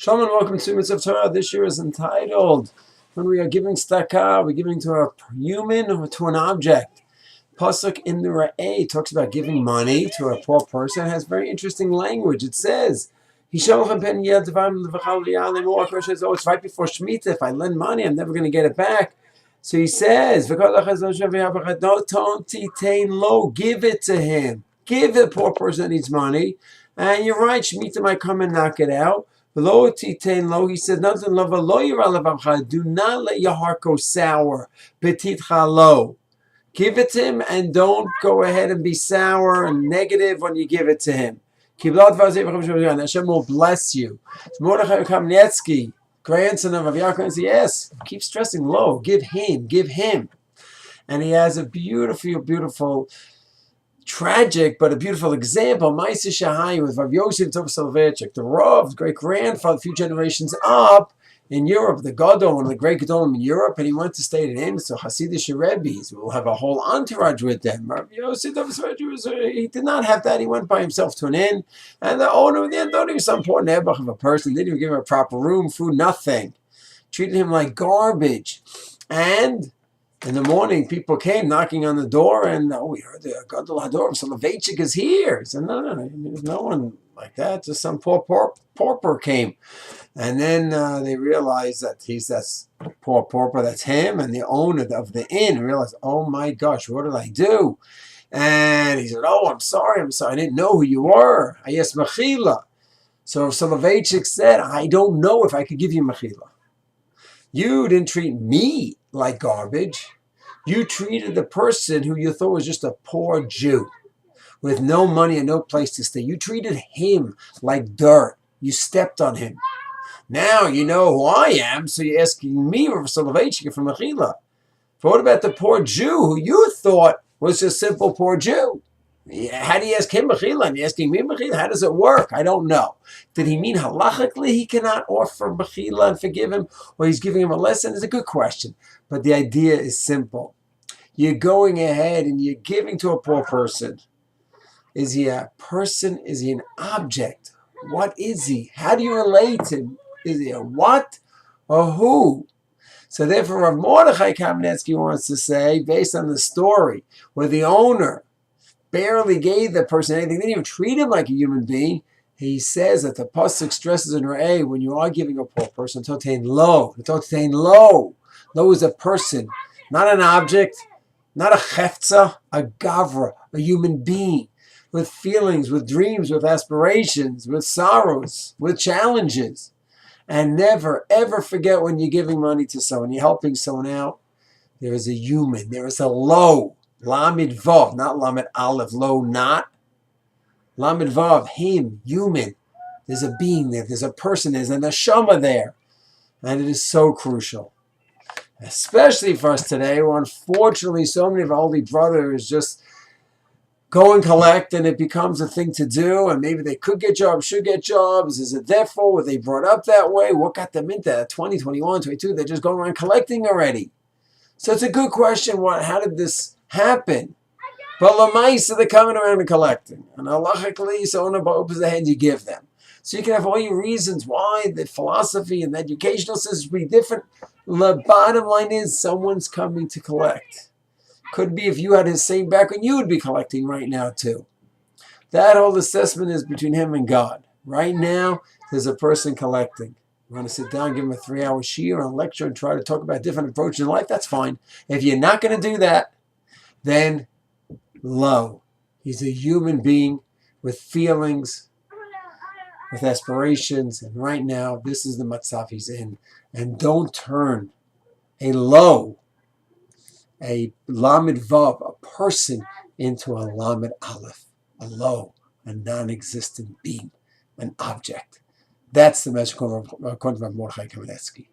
Shalom and welcome to Mitzvah Torah. This year is entitled, when we are giving Zedaka, we're giving to a human or to an object. Pasuk in the Ra'eh talks about giving money to a poor person. It has very interesting language. It says, oh, it's right before Shemitah. If I lend money, I'm never going to get it back. So he says, give it to him. Give the poor person that needs money. And you're right, Shemitah might come and knock it out. He says, do not let your heart go sour. Give it to him and don't go ahead and be sour and negative when you give it to him. Hashem will bless you. Mordechai Kamnetsky, grandson of Yaakov, says, yes, keep stressing low. Give him. And he has a beautiful, tragic, but a beautiful example. Ma'aseh Shahayu with Rav Yosef Tov Soloveitchik, the Rav, great-grandfather, a few generations up in Europe, the Gadol, one of the great Gadolim in Europe, and he went to stay at an inn, so Hasidic Rebbes will have a whole entourage with them. Rav Yosef Tov Soloveitchik, he did not have that. He went by himself to an inn, and the owner of the inn thought he was some poor nebuch of a person, didn't even give him a proper room, food, nothing. Treated him like garbage. And in the morning, people came knocking on the door, and we heard the Gadol Hador Soloveitchik is here. He said, no, there's no one like that. Just some poor pauper came. And then they realized that he's that poor pauper, that's him, and the owner of the inn realized, oh my gosh, what did I do? And he said, oh, I'm sorry, I didn't know who you were. I asked Mechila. So Soloveitchik said, I don't know if I could give you Mechila. You didn't treat me like garbage. You treated the person who you thought was just a poor Jew with no money and no place to stay. You treated him like dirt. You stepped on him. Now you know who I am, so you're asking me for Soloveitchik for Mechila. But what about the poor Jew who you thought was a simple poor Jew? How do you ask him Mechila and you're asking me Mechila? How does it work? I don't know. Did he mean halachically he cannot offer Mechila and forgive him, or he's giving him a lesson? It's a good question. But the idea is simple. You're going ahead and you're giving to a poor person. Is he a person? Is he an object? What is he? How do you relate to him? Is he a what or who? So therefore, Rav Mordechai Kamnetsky wants to say, based on the story, where the owner barely gave the person anything, didn't even treat him like a human being, he says that the pasuk stresses in Ra'eh, when you are giving a poor person, totain lo. Lo is a person, not an object, not a chefza, a gavra, a human being, with feelings, with dreams, with aspirations, with sorrows, with challenges. And never, ever forget when you're giving money to someone, you're helping someone out, there is a human, there is a lo. Lamed Vav, not Lamed Aleph, lo, not. Lamed Vav, him, human. There's a being there, there's a person, there's a neshama there. And it is so crucial. Especially for us today, where unfortunately so many of our holy brothers just go and collect, and it becomes a thing to do, and maybe they could get jobs, should get jobs. Is it their fault? Were they brought up that way? What got them into that? 20, 21, 22, they're just going around collecting already. So it's a good question. How did this happen? But Lamaisa, they're coming around and collecting. And halachically, so on opens the hand, you give them. So you can have all your reasons why the philosophy and the educational system be different. The bottom line is someone's coming to collect. Could be if you had his same background, you would be collecting right now too. That whole assessment is between him and God. Right now, there's a person collecting. You want to sit down, give him a 3-hour shiur or a lecture and try to talk about different approaches in life, that's fine. If you're not going to do that, then lo. He's a human being with feelings, with aspirations, and right now, this is the matzav he's in. And don't turn a lo, a lamed vav, a person, into a lamed aleph, a lo, a non-existent being, an object. That's the message according to Mordechai Kamnetsky.